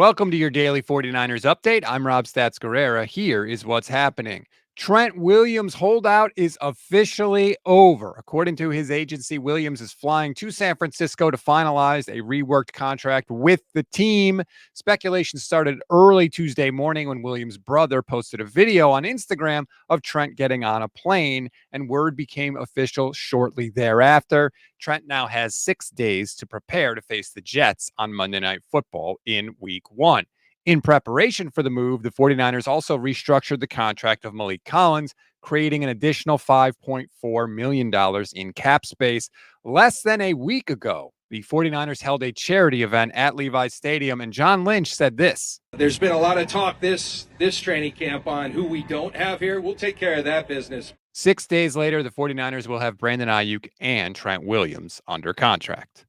Welcome to your daily 49ers update. I'm Rob Stats Guerrera. Here is what's happening. Trent Williams' holdout is officially over. According to his agency, Williams is flying to San Francisco to finalize a reworked contract with the team. Speculation started early Tuesday morning when Williams' brother posted a video on Instagram of Trent getting on a plane, and word became official shortly thereafter. Trent now has 6 days to prepare to face the Jets on Monday Night Football in Week 1. In preparation for the move, the 49ers also restructured the contract of Malik Collins, creating an additional $5.4 million in cap space. Less than a week ago, the 49ers held a charity event at Levi's Stadium, and John Lynch said this. There's been a lot of talk this training camp on who we don't have here. We'll take care of that business. 6 days later, the 49ers will have Brandon Aiyuk and Trent Williams under contract.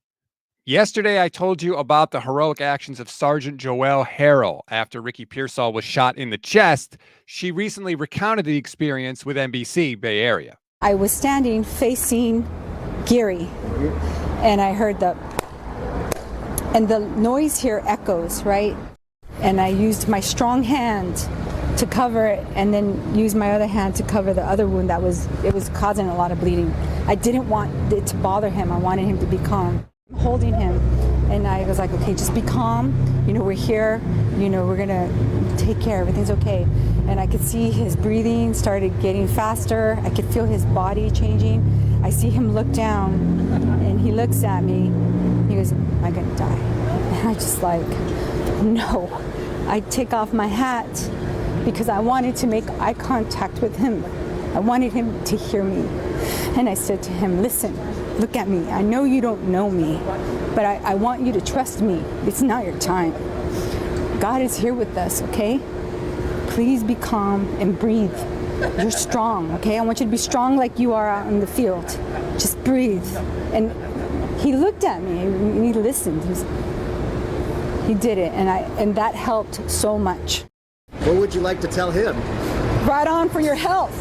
Yesterday, I told you about the heroic actions of Sgt Joelle Harrell after Ricky Pearsall was shot in the chest. She recently recounted the experience with NBC Bay Area. I was standing facing Gary, and I heard and the noise here echoes, right? And I used my strong hand to cover it, and then used my other hand to cover the other wound it was causing a lot of bleeding. I didn't want it to bother him. I wanted him to be calm. Holding him, and I was like, okay, just be calm, we're here, we're gonna take care, everything's okay. And I could see his breathing started getting faster. I could feel his body changing. I see him look down, and he looks at me. He goes, am I gonna die? And I just like, no. I take off my hat because I wanted to make eye contact with him. I wanted him to hear me. And I said to him, listen, look at me. I know you don't know me, but I want you to trust me. It's not your time. God is here with us, okay? Please be calm and breathe. You're strong, okay? I want you to be strong like you are out in the field. Just breathe. And he looked at me and he listened. He did it, and that helped so much. What would you like to tell him? Right on for your health.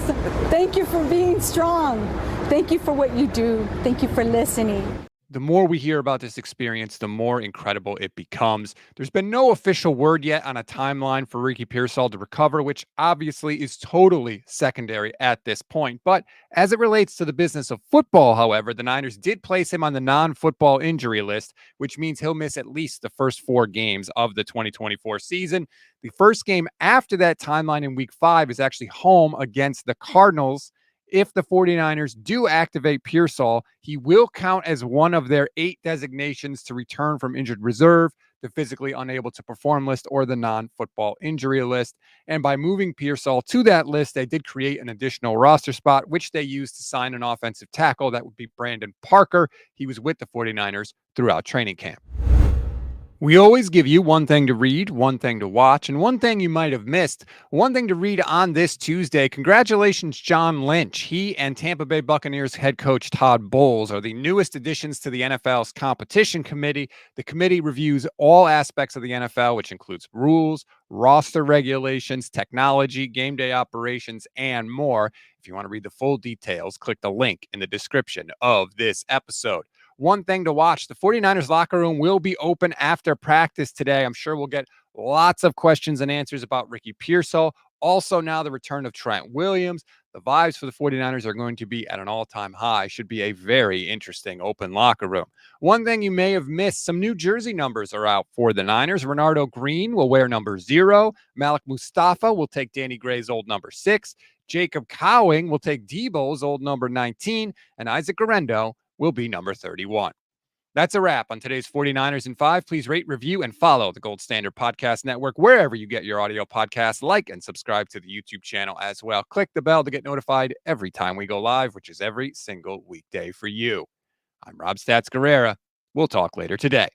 Thank you for being strong. Thank you for what you do. Thank you for listening. The more we hear about this experience, the more incredible it becomes. There's been no official word yet on a timeline for Ricky Pearsall to recover, which obviously is totally secondary at this point. But as it relates to the business of football, however, the Niners did place him on the non-football injury list, which means he'll miss at least the first 4 games of the 2024 season. The first game after that timeline in Week 5 is actually home against the Cardinals. If the 49ers do activate Pearsall, he will count as one of their 8 designations to return from injured reserve, the physically unable to perform list, or the non-football injury list. And by moving Pearsall to that list, they did create an additional roster spot, which they used to sign an offensive tackle. That would be Brandon Parker. He was with the 49ers throughout training camp. We always give you one thing to read, one thing to watch, and one thing you might have missed. One thing to read on this Tuesday. Congratulations, John Lynch. He and Tampa Bay Buccaneers head coach Todd Bowles are the newest additions to the NFL's competition committee. The committee reviews all aspects of the NFL, which includes rules, roster regulations, technology, game day operations, and more. If you want to read the full details, click the link in the description of this episode. One thing to watch, the 49ers locker room will be open after practice today. I'm sure we'll get lots of questions and answers about Ricky Pearsall. Also now the return of Trent Williams. The vibes for the 49ers are going to be at an all-time high. Should be a very interesting open locker room. One thing you may have missed, some new jersey numbers are out for the Niners. Renardo Green will wear number 0. Malik Mustafa will take Danny Gray's old number 6. Jacob Cowing will take Debo's old number 19. And Isaac Guerrero will be number 31. That's a wrap on today's 49ers in 5. Please rate, review, and follow the Gold Standard Podcast Network wherever you get your audio podcasts. Like and subscribe to the YouTube channel as well. Click the bell to get notified every time we go live, which is every single weekday for you. I'm Rob Stats Guerrera. We'll talk later today.